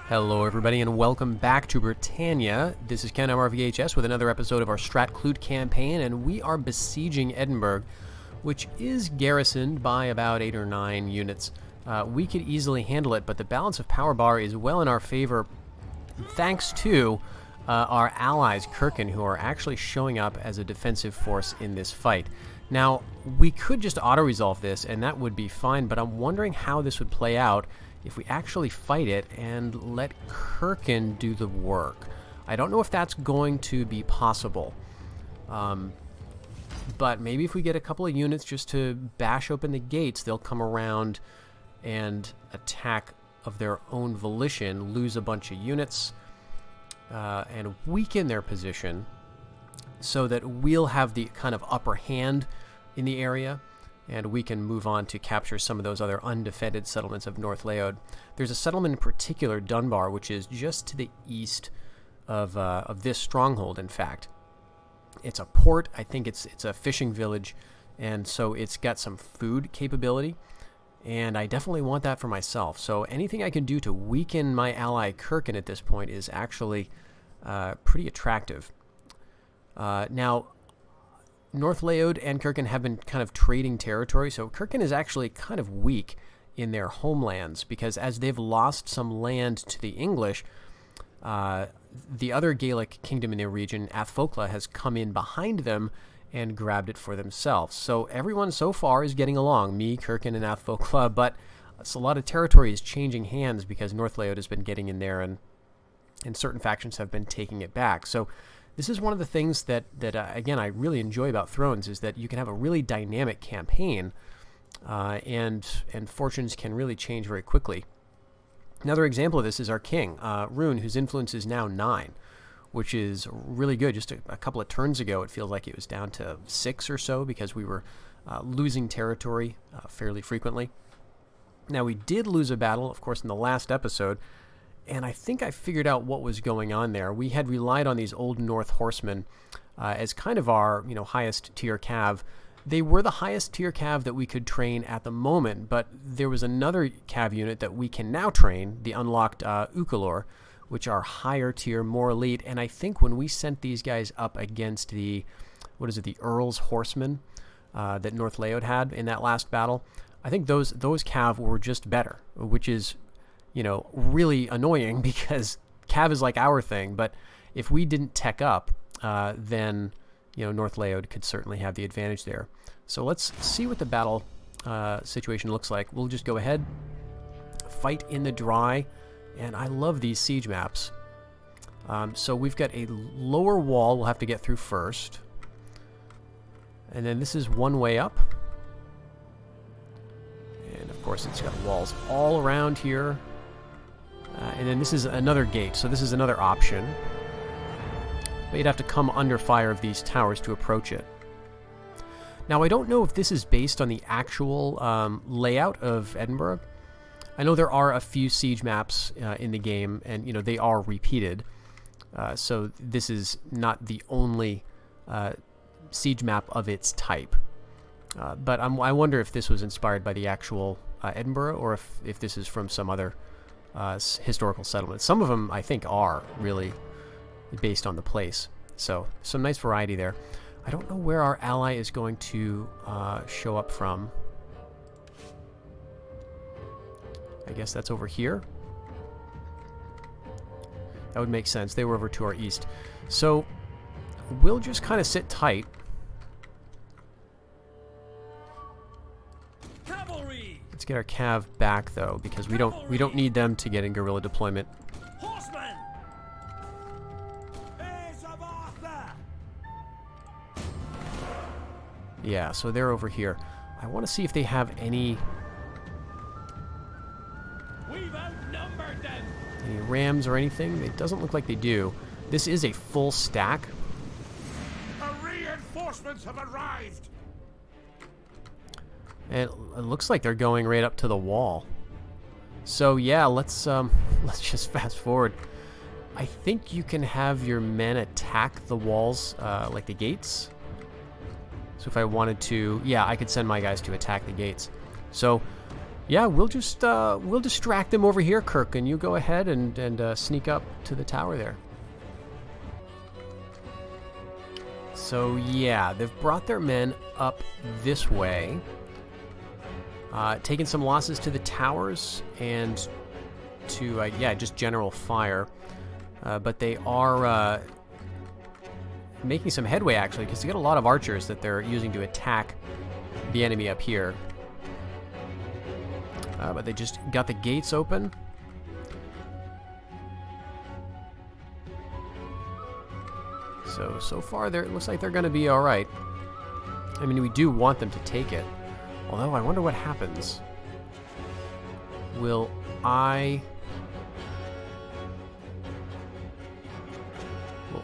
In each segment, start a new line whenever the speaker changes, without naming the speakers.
Hello everybody and welcome back to Britannia. This is Ken MRVHS with another episode of our Strat Clut campaign, and we are besieging Edinburg, which is garrisoned by about 8 or 9 units. We could easily handle it, but the balance of power bar is well in our favor thanks to our allies, Circenn, who are actually showing up as a defensive force in this fight. Now, we could just auto-resolve this, and that would be fine, but I'm wondering how this would play out if we actually fight it and let Circenn do the work. I don't know if that's going to be possible. But maybe if we get a couple of units just to bash open the gates, they'll come around and attack of their own volition, lose a bunch of units, and weaken their position so that we'll have the kind of upper hand in the area, and we can move on to capture some of those other undefended settlements of North Leod. There's a settlement in particular, Dunbar, which is just to the east of this stronghold, in fact. It's a port. I think it's a fishing village, and so it's got some food capability, and I definitely want that for myself. So anything I can do to weaken my ally Circenn at this point is actually pretty attractive. Now, North Leod and Circenn have been kind of trading territory, so Circenn is actually kind of weak in their homelands because as they've lost some land to the English, the other Gaelic kingdom in their region, Athfocla, has come in behind them and grabbed it for themselves. So everyone so far is getting along, me, Circenn, and Athfocla, but a lot of territory is changing hands because North Leod has been getting in there and certain factions have been taking it back. So this is one of the things that again, I really enjoy about Thrones, is that you can have a really dynamic campaign, and fortunes can really change very quickly. Another example of this is our king, Rune, whose influence is now 9, which is really good. Just a couple of turns ago, it feels like it was down to 6 or so because we were losing territory fairly frequently. Now, we did lose a battle, of course, in the last episode, and I think I figured out what was going on there. We had relied on these Old North horsemen as kind of our, highest tier cav. They were the highest tier cav that we could train at the moment, but there was another cav unit that we can now train, the unlocked Ukalor, which are higher tier, more elite. And I think when we sent these guys up against the, the Earl's horsemen that North Leod had in that last battle, I think those cav were just better, which is really annoying because cav is like our thing, but if we didn't tech up, then, North Leod could certainly have the advantage there. So let's see what the battle situation looks like. We'll just go ahead, fight in the dry, and I love these siege maps. So we've got a lower wall we'll have to get through first, and then this is one way up. And of course it's got walls all around here. And then this is another gate, so this is another option. But you'd have to come under fire of these towers to approach it. Now, I don't know if this is based on the actual layout of Edinburgh. I know there are a few siege maps in the game, and they are repeated. So this is not the only siege map of its type. But I wonder if this was inspired by the actual Edinburgh, or if this is from some other historical settlements. Some of them, I think, are really based on the place. So some nice variety there. I don't know where our ally is going to show up from. I guess that's over here. That would make sense. They were over to our east. So we'll just kind of sit tight. Let's get our cav back though, because we don't need them to get in guerrilla deployment.
Horsemen!
Yeah, so they're over here. I want to see if they have any rams or anything. It doesn't look like they do. This is a full stack.
The reinforcements have arrived.
And it looks like they're going right up to the wall. So yeah, let's just fast forward. I think you can have your men attack the walls, like the gates. So if I wanted to, yeah, I could send my guys to attack the gates. So Yeah, we'll just we'll distract them over here, Kirk, and you go ahead and sneak up to the tower there. So yeah, they've brought their men up this way, taken some losses to the towers and to yeah, just general fire, but they are making some headway actually, because they got a lot of archers that they're using to attack the enemy up here. But they just got the gates open. So far, it looks like they're going to be all right. I mean, we do want them to take it. Although, I wonder what happens. Will I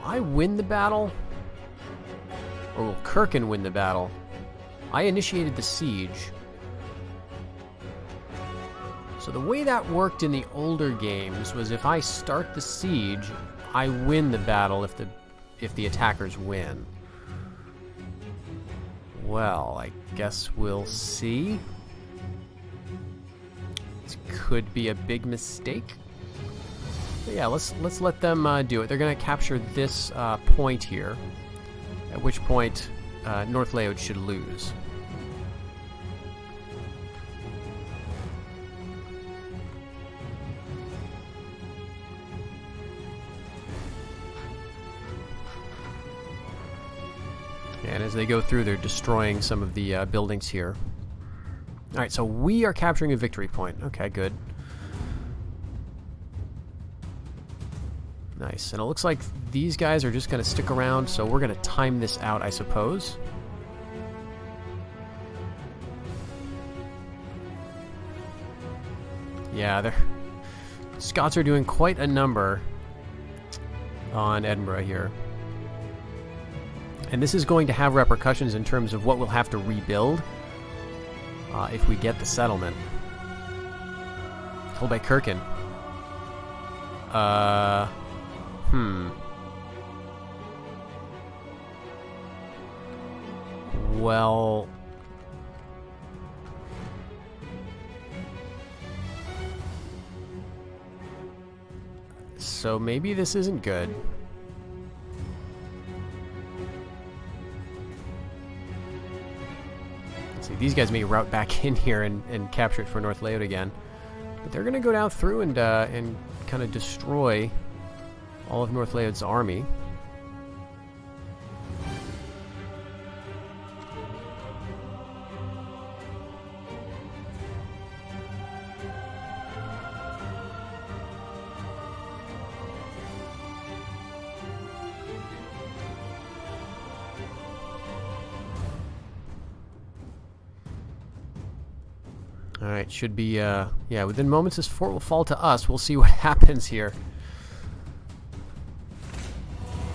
win the battle? Or will Circenn win the battle? I initiated the siege. So the way that worked in the older games was if I start the siege, I win the battle if the attackers win. Well, I guess we'll see. This could be a big mistake. But yeah, let's let them do it. They're going to capture this point here, at which point North Laod should lose. And as they go through, they're destroying some of the buildings here. Alright, so we are capturing a victory point. Okay, good. Nice. And it looks like these guys are just going to stick around, so we're going to time this out, I suppose. Yeah, Scots are doing quite a number on Edinburgh here. And this is going to have repercussions in terms of what we'll have to rebuild if we get the settlement. Held by Circenn. Well... So maybe this isn't good. These guys may route back in here and capture it for North Laod again. But they're going to go down through and kind of destroy all of North Laod's army. Alright, should be, yeah, within moments this fort will fall to us. We'll see what happens here.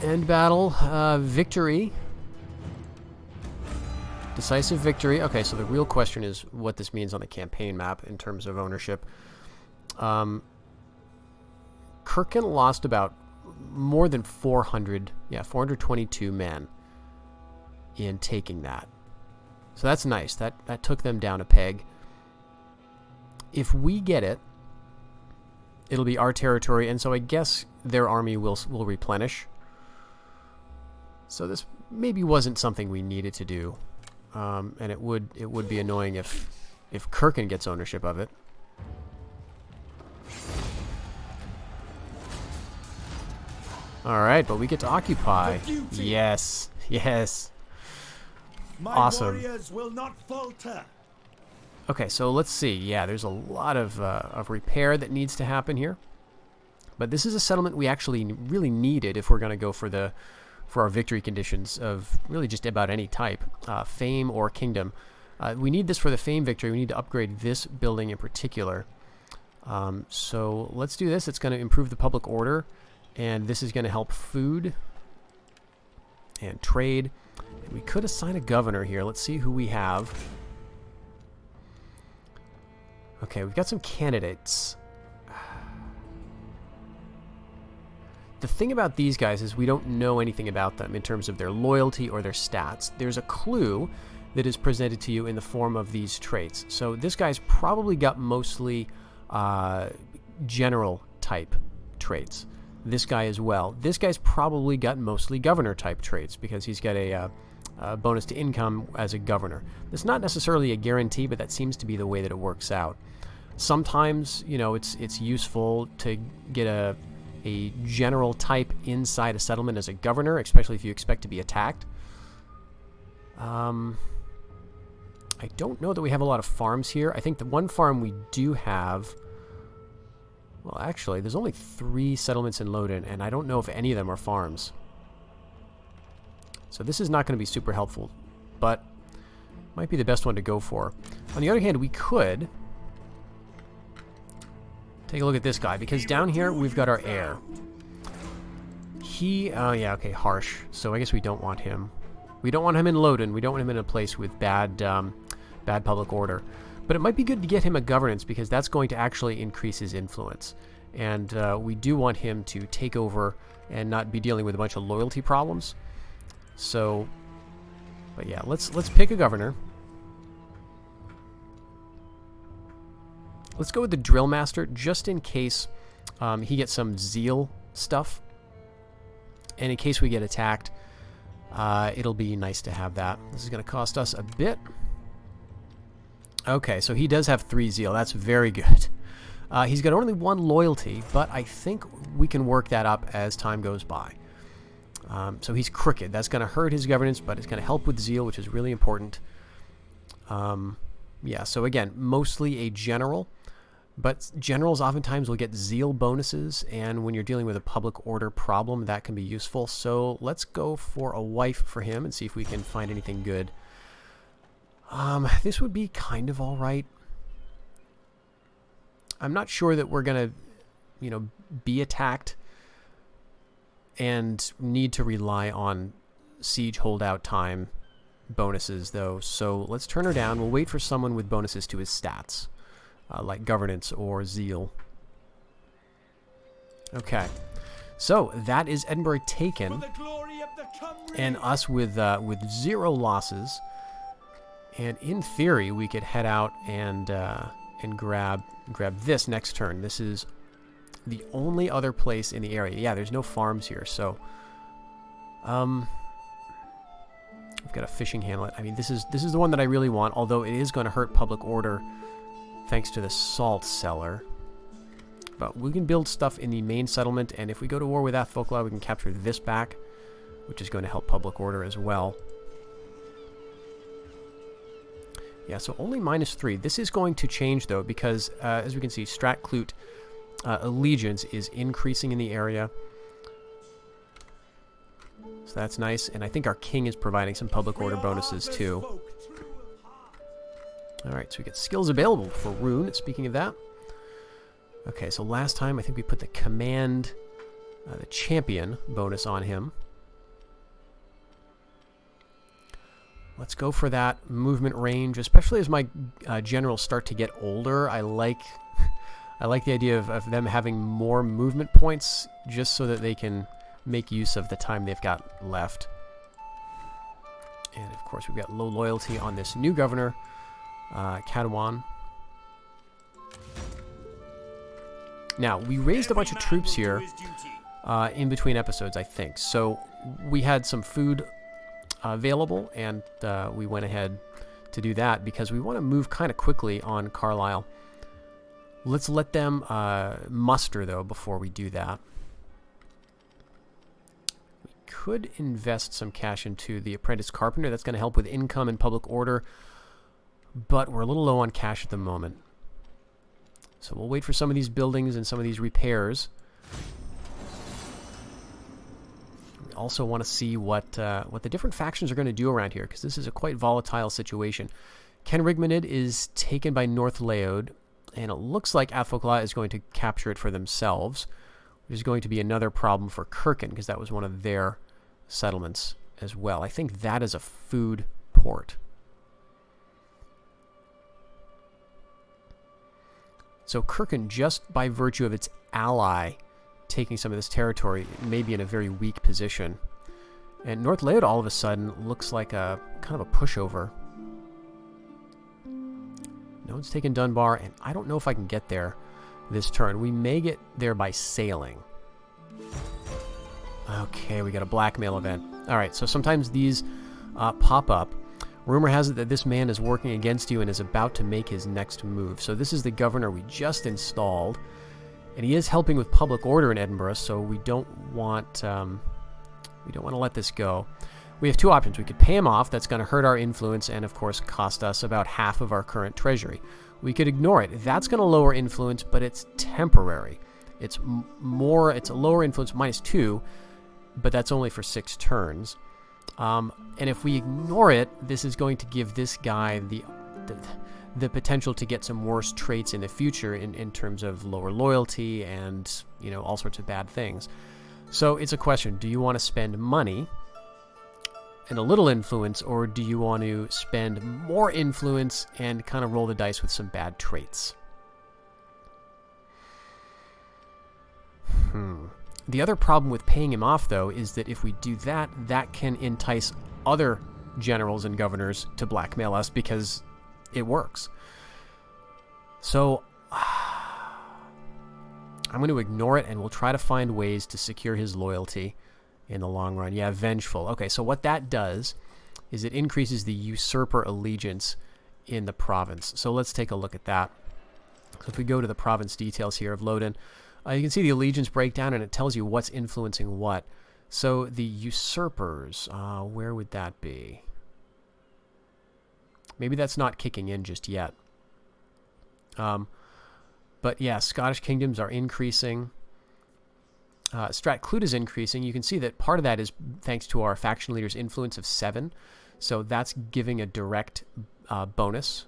End battle, victory. Decisive victory. Okay, so the real question is what this means on the campaign map in terms of ownership. Circenn lost about more than 422 men in taking that. So that's nice. That took them down a peg. If we get it, it'll be our territory, and so I guess their army will replenish. So this maybe wasn't something we needed to do, and it would be annoying if Circenn gets ownership of it. All right, but we get to occupy. Yes, yes.
My
awesome.
warriors will not falter.
Okay, so let's see. Yeah, there's a lot of repair that needs to happen here. But this is a settlement we actually really needed if we're going to go for our victory conditions of really just about any type, fame or kingdom. We need this for the fame victory. We need to upgrade this building in particular. So let's do this. It's going to improve the public order, and this is going to help food and trade. And we could assign a governor here. Let's see who we have. Okay, we've got some candidates. The thing about these guys is we don't know anything about them in terms of their loyalty or their stats. There's a clue that is presented to you in the form of these traits. So this guy's probably got mostly general type traits. This guy as well. This guy's probably got mostly governor type traits because he's got a bonus to income as a governor. That's not necessarily a guarantee, but that seems to be the way that it works out. Sometimes, you know, it's useful to get a general type inside a settlement as a governor, especially if you expect to be attacked. I don't know that we have a lot of farms here. I think the one farm we do have... Well, actually, there's only 3 settlements in Lodin, and I don't know if any of them are farms. So this is not going to be super helpful, but might be the best one to go for. On the other hand, we could take a look at this guy, because down here we've got our heir. He, yeah, okay, harsh. So I guess we don't want him. We don't want him in Lodin. We don't want him in a place with bad public order. But it might be good to get him a governance, because that's going to actually increase his influence. And we do want him to take over and not be dealing with a bunch of loyalty problems. So, but yeah, let's pick a governor. Let's go with the drill master, just in case he gets some zeal stuff. And in case we get attacked, it'll be nice to have that. This is going to cost us a bit. Okay, so he does have 3 zeal. That's very good. He's got only 1 loyalty, but I think we can work that up as time goes by. So he's crooked. That's going to hurt his governance, but it's going to help with zeal, which is really important. Yeah, so again, mostly a general, but generals oftentimes will get zeal bonuses, and when you're dealing with a public order problem, that can be useful. So let's go for a wife for him and see if we can find anything good. This would be kind of all right. I'm not sure that we're going to, you know, be attacked and need to rely on siege holdout time bonuses, though. So let's turn her down. We'll wait for someone with bonuses to his stats, like governance or zeal. Okay. So that is Edinburg taken, and us with 0 losses. And in theory, we could head out and grab this next turn. This is the only other place in the area. Yeah, there's no farms here, so we've got a fishing hamlet. I mean, this is the one that I really want, although it is going to hurt public order thanks to the salt cellar. But we can build stuff in the main settlement, and if we go to war with Athfolkla, we can capture this back, which is going to help public order as well. Yeah, so only -3. This is going to change, though, because, as we can see, Strat Clut allegiance is increasing in the area. So that's nice, and I think our king is providing some public order bonuses, too. Alright, so we get skills available for Rune, speaking of that. Okay, so last time I think we put the command, the champion bonus on him. Let's go for that movement range, especially as my generals start to get older. I like the idea of them having more movement points, just so that they can make use of the time they've got left. And of course, we've got low loyalty on this new governor, Kadwan. Now, we raised a bunch of troops here in between episodes, I think. So we had some food available, and we went ahead to do that because we want to move kind of quickly on Carlisle. Let's let them muster, though, before we do that. We could invest some cash into the apprentice carpenter. That's going to help with income and public order, but we're a little low on cash at the moment. So we'll wait for some of these buildings and some of these repairs. We also want to see what the different factions are going to do around here, because this is a quite volatile situation. Ken Rigmanid is taken by North Leod, and it looks like Athfolkla is going to capture it for themselves, which is going to be another problem for Kirken, because that was one of their settlements as well. I think that is a food port. So Kirken, just by virtue of its ally taking some of this territory, may be in a very weak position. And North Leod all of a sudden looks like a kind of a pushover. No one's taken Dunbar, and I don't know if I can get there this turn. We may get there by sailing. Okay, we got a blackmail event. Alright, so sometimes these pop up. Rumor has it that this man is working against you and is about to make his next move. So this is the governor we just installed, and he is helping with public order in Edinburgh, so we don't want to let this go. We have two options. We could pay him off. That's going to hurt our influence and, of course, cost us about half of our current treasury. We could ignore it. That's going to lower influence, but it's temporary. It's a lower influence, -2, but that's only for 6 turns. And if we ignore it, this is going to give this guy the potential to get some worse traits in the future in terms of lower loyalty and, you know, all sorts of bad things. So it's a question. Do you want to spend money and a little influence, or do you want to spend more influence and kind of roll the dice with some bad traits? The other problem with paying him off, though, is that if we do that, that can entice other generals and governors to blackmail us because it works. So I'm going to ignore it, and we'll try to find ways to secure his loyalty in the long run. Yeah, vengeful. Okay, so what that does is it increases the usurper allegiance in the province. So let's take a look at that. So if we go to the province details here of Lowden, you can see the allegiance breakdown, and it tells you what's influencing what. So the usurpers, where would that be? Maybe that's not kicking in just yet. But yeah, Scottish kingdoms are increasing. Strat Clut is increasing. You can see that part of that is thanks to our faction leader's influence of 7. So that's giving a direct bonus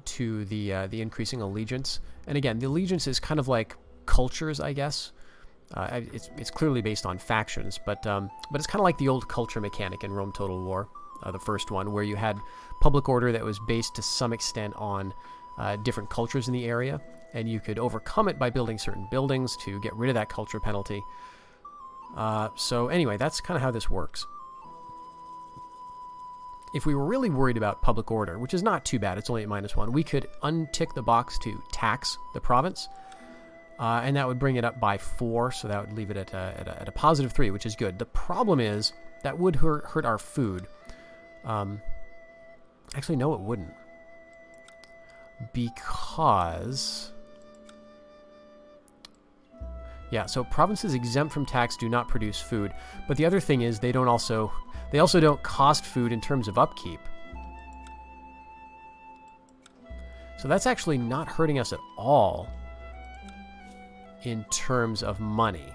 to the increasing allegiance. And again, the allegiance is kind of like cultures, I guess. It's clearly based on factions, but it's kind of like the old culture mechanic in Rome Total War, the first one, where you had public order that was based to some extent on different cultures in the area, and you could overcome it by building certain buildings to get rid of that culture penalty. So anyway, that's kind of how this works. If we were really worried about public order, which is not too bad, it's only at -1, we could untick the box to tax the province, and that would bring it up by 4, so that would leave it at a +3, which is good. The problem is that would hurt our food. Actually, no, it wouldn't. Because... yeah, so provinces exempt from tax do not produce food. But the other thing is they also don't cost food in terms of upkeep. So that's actually not hurting us at all in terms of money.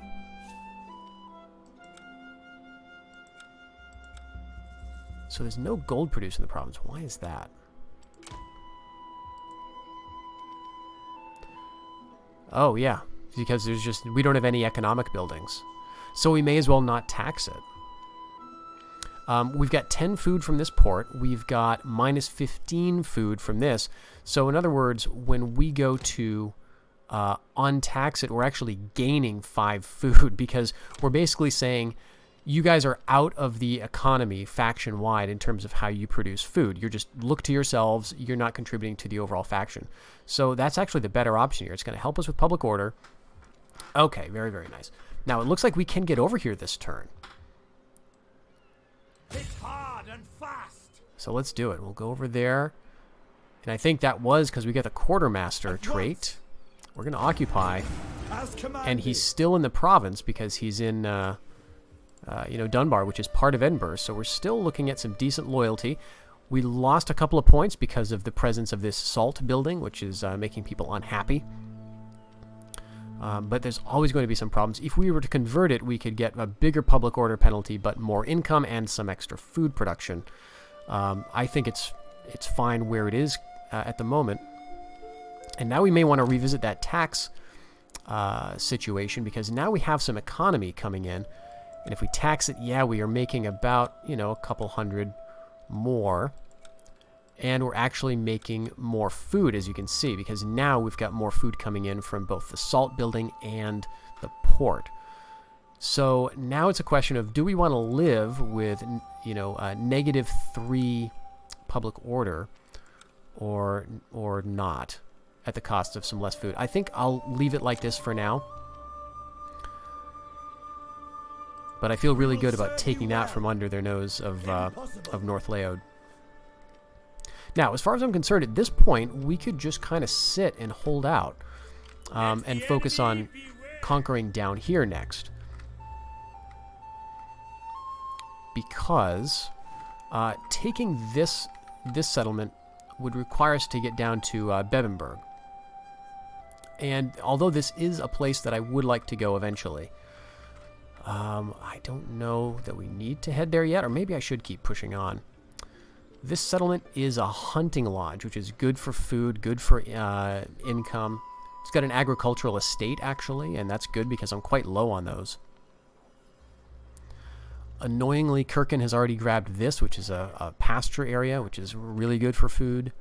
So there's no gold produced in the province. Why is that? Oh, yeah. Because we don't have any economic buildings. So we may as well not tax it. We've got 10 food from this port. We've got -15 food from this. So in other words, when we go to untax it, we're actually gaining 5 food because we're basically saying you guys are out of the economy faction-wide in terms of how you produce food. You're just look to yourselves. You're not contributing to the overall faction. So that's actually the better option here. It's going to help us with public order. Okay, very, very nice. Now, it looks like we can get over here this turn.
Hit hard and fast.
So let's do it. We'll go over there. And I think that was because we got the quartermaster trait. We're going to occupy.
As commanded.
And he's still in the province because he's in, Dunbar, which is part of Edinburgh. So we're still looking at some decent loyalty. We lost a couple of points because of the presence of this salt building, which is making people unhappy. But there's always going to be some problems. If we were to convert it, we could get a bigger public order penalty, but more income and some extra food production. I think it's fine where it is at the moment. And now we may want to revisit that tax situation because now we have some economy coming in. And if we tax it, yeah, we are making about, a couple hundred more. And we're actually making more food, as you can see, because now we've got more food coming in from both the salt building and the port. So now it's a question of, do we want to live with, -3 public order, or not, at the cost of some less food. I think I'll leave it like this for now. But I feel really good about taking that from under their nose of North Leod. Now, as far as I'm concerned, at this point, we could just kind of sit and hold out and focus on conquering down here next. Because taking this settlement would require us to get down to Edinburg. And although this is a place that I would like to go eventually, I don't know that we need to head there yet, or maybe I should keep pushing on. This settlement is a hunting lodge, which is good for food, good for income. It's got an agricultural estate, actually, and that's good because I'm quite low on those. Annoyingly, Circenn has already grabbed this, which is a pasture area, which is really good for food.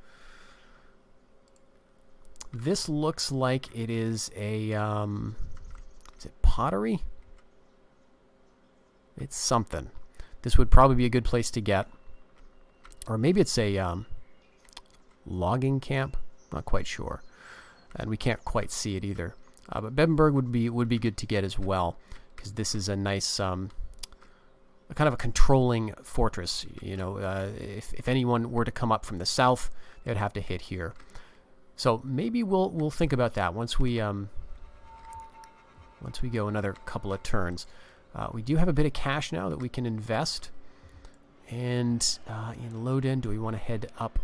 This looks like it is a, is it pottery? It's something. This would probably be a good place to get. Or maybe it's a logging camp. Not quite sure. And we can't quite see it either. But Edinburg would be good to get as well, because this is a nice, kind of a controlling fortress. You know, if anyone were to come up from the south, they'd have to hit here. So maybe we'll think about that once we go another couple of turns. We do have a bit of cash now that we can invest. And in Lodin, do we want to head up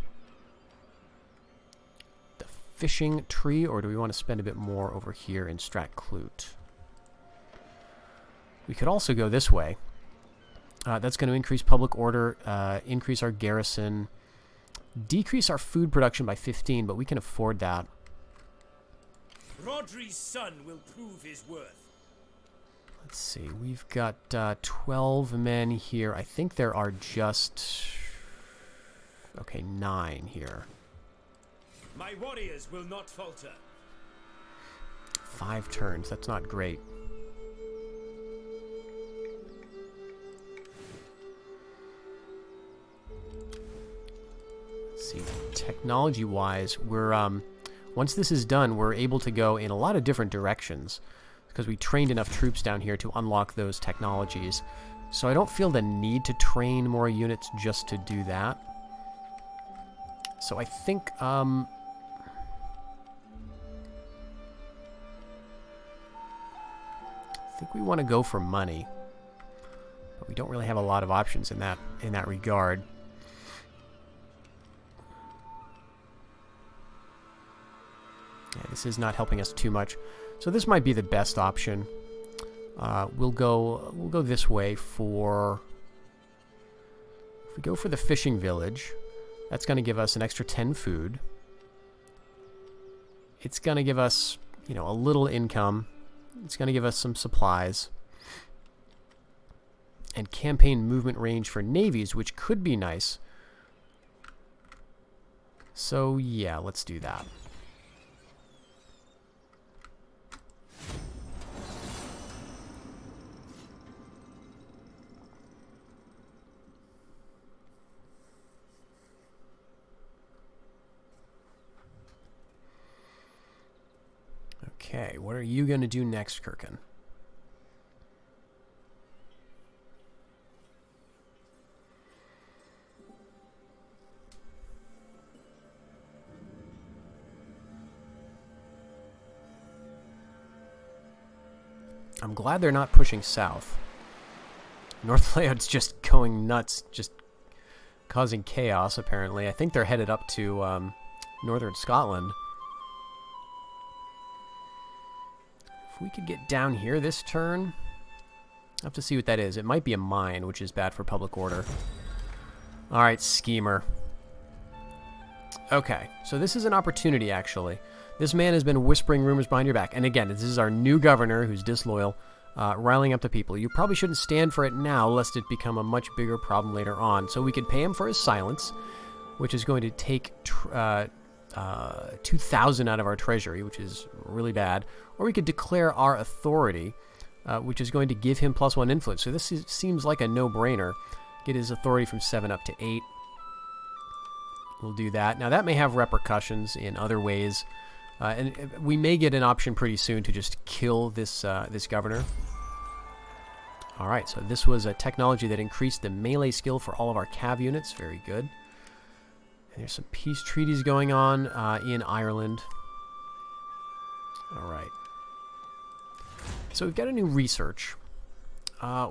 the fishing tree, or do we want to spend a bit more over here in Strat Clut? We could also go this way. That's going to increase public order, increase our garrison, decrease our food production by 15, but we can afford that.
Rodri's son will prove his worth.
Let's see, we've got 12 men here. I think there are just... okay, 9 here.
My warriors will not falter.
5 turns, that's not great. Let's see, technology-wise, we're, once this is done, we're able to go in a lot of different directions, because we trained enough troops down here to unlock those technologies. So I don't feel the need to train more units just to do that. So I think, we want to go for money. But we don't really have a lot of options in that regard. Yeah, this is not helping us too much. So this might be the best option. We'll go this way for... if we go for the fishing village, that's going to give us an extra 10 food. It's going to give us, you know, a little income. It's going to give us some supplies. And campaign movement range for navies, which could be nice. So yeah, let's do that. Okay, what are you going to do next, Circenn? I'm glad they're not pushing south. North Leod's just going nuts, just causing chaos, apparently. I think they're headed up to northern Scotland. If we could get down here this turn, I'll have to see what that is. It might be a mine, which is bad for public order. Alright, schemer. Okay, so this is an opportunity, actually. This man has been whispering rumors behind your back. And again, this is our new governor, who's disloyal, riling up the people. You probably shouldn't stand for it now, lest it become a much bigger problem later on. So we could pay him for his silence, which is going to take 2,000 out of our treasury, which is really bad. Or we could declare our authority, which is going to give him +1 influence. So this seems like a no-brainer. Get his authority from 7 up to 8. We'll do that. Now, that may have repercussions in other ways. And we may get an option pretty soon to just kill this, this governor. All right, so this was a technology that increased the melee skill for all of our cav units. Very good. And there's some peace treaties going on in Ireland. All right. So we've got a new research.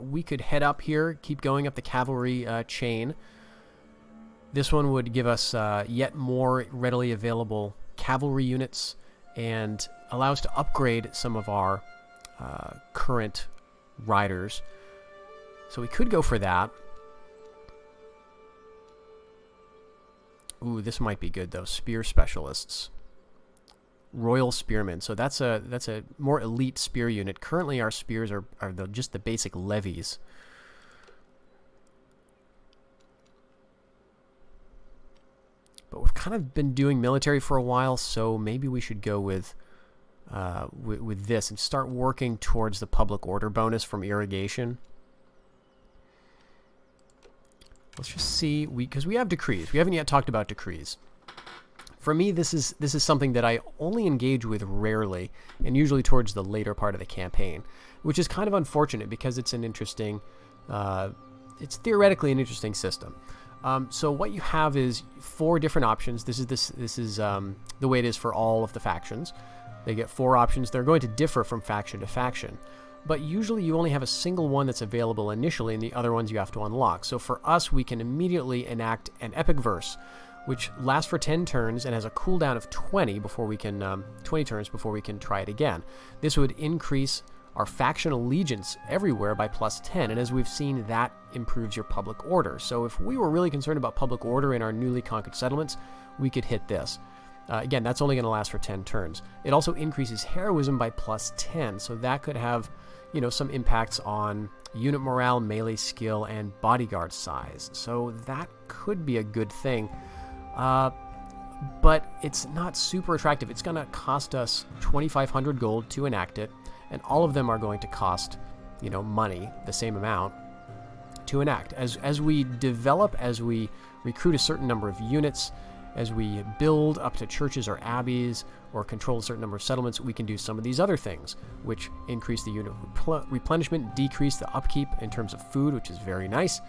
We could head up here, keep going up the cavalry chain. This one would give us yet more readily available cavalry units and allow us to upgrade some of our current riders. So we could go for that. Ooh, this might be good though. Spear specialists. Royal Spearmen. So that's a more elite spear unit. Currently our spears are just the basic levies. But we've kind of been doing military for a while, so maybe we should go with this and start working towards the public order bonus from irrigation. Let's just see, because we have decrees. We haven't yet talked about decrees. For me, this is something that I only engage with rarely, and usually towards the later part of the campaign, which is kind of unfortunate because it's an interesting, it's theoretically an interesting system. So what you have is 4 different options. This is the way it is for all of the factions. They get 4 options. They're going to differ from faction to faction. But usually you only have a single one that's available initially, and the other ones you have to unlock. So for us, we can immediately enact an epic verse, which lasts for 10 turns and has a cooldown of 20 before we can 20 turns before we can try it again. This would increase our faction allegiance everywhere by +10, and as we've seen, that improves your public order. So if we were really concerned about public order in our newly conquered settlements, we could hit this. Again, that's only going to last for 10 turns. It also increases heroism by +10, so that could have, you know, some impacts on unit morale, melee skill, and bodyguard size. So that could be a good thing. But it's not super attractive. It's going to cost us 2,500 gold to enact it, and all of them are going to cost, you know, money, the same amount, to enact. As we develop, as we recruit a certain number of units, as we build up to churches or abbeys or control a certain number of settlements, we can do some of these other things, which increase the unit replenishment, decrease the upkeep in terms of food, which is very nice.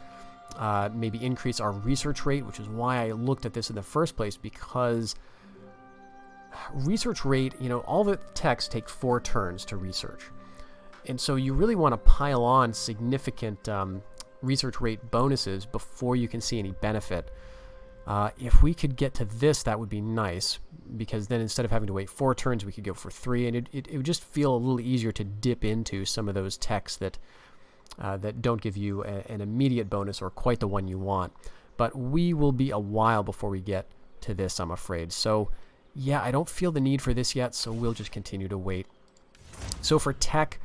Maybe increase our research rate, which is why I looked at this in the first place, because research rate, you know, all the techs take 4 turns to research. And so you really want to pile on significant research rate bonuses before you can see any benefit. If we could get to this, that would be nice, because then instead of having to wait 4 turns, we could go for 3, and it would just feel a little easier to dip into some of those techs that don't give you an immediate bonus or quite the one you want. But we will be a while before we get to this, I'm afraid. So yeah, I don't feel the need for this yet, so we'll just continue to wait. So for tech,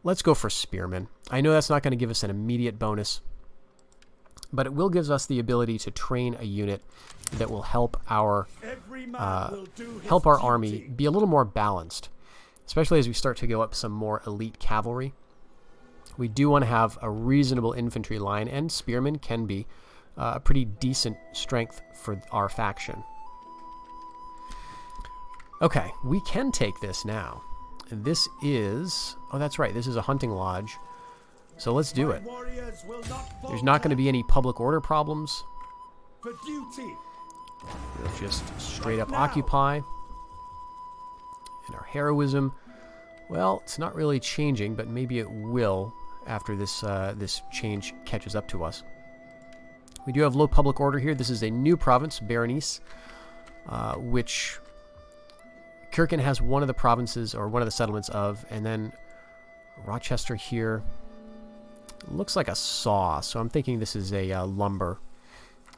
let's go for Spearmen. I know that's not going to give us an immediate bonus, but it will give us the ability to train a unit that will help our army be a little more balanced, especially as we start to go up some more elite cavalry. We do want to have a reasonable infantry line, and spearmen can be a pretty decent strength for our faction. Okay, we can take this now. And this is... oh, that's right, this is a hunting lodge. So let's do it. There's not going to be any public order problems.
For duty.
We'll just straight up occupy. And our heroism, well, it's not really changing, but maybe it will after this this change catches up to us. We do have low public order here. This is a new province, Berenice, which Circenn has one of the provinces or one of the settlements of, and then Rochester here looks like a saw, so I'm thinking this is a lumber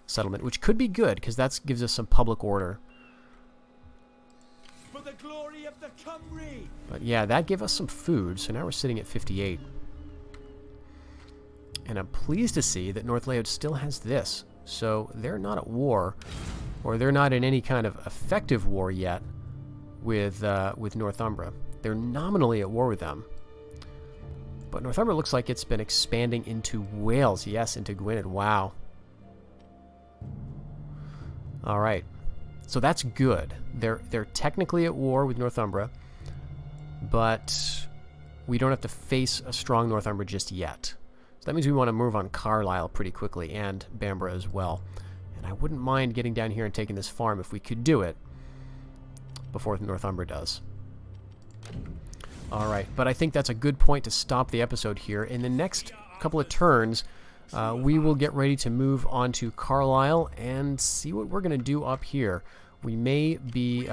settlement, which could be good because that gives us some public order.
For the glory of the Cymry.
But yeah, that gave us some food, so now we're sitting at 58. And I'm pleased to see that North Laod still has this, so they're not at war, or they're not in any kind of effective war yet with Northumbria. They're nominally at war with them. But Northumbria looks like it's been expanding into Wales. Yes, into Gwynedd. Wow. All right. So that's good. They're technically at war with Northumbria, but we don't have to face a strong Northumbria just yet. So that means we want to move on Carlisle pretty quickly, and Bamborough as well. And I wouldn't mind getting down here and taking this farm if we could do it before Northumbria does. All right, but I think that's a good point to stop the episode here. In the next couple of turns, we will get ready to move on to Carlisle and see what we're going to do up here. We may be in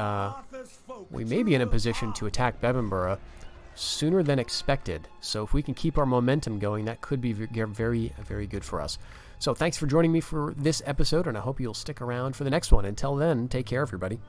a position to attack Bebbanburgh sooner than expected. So if we can keep our momentum going, that could be very, very good for us. So thanks for joining me for this episode, and I hope you'll stick around for the next one. Until then, take care, everybody.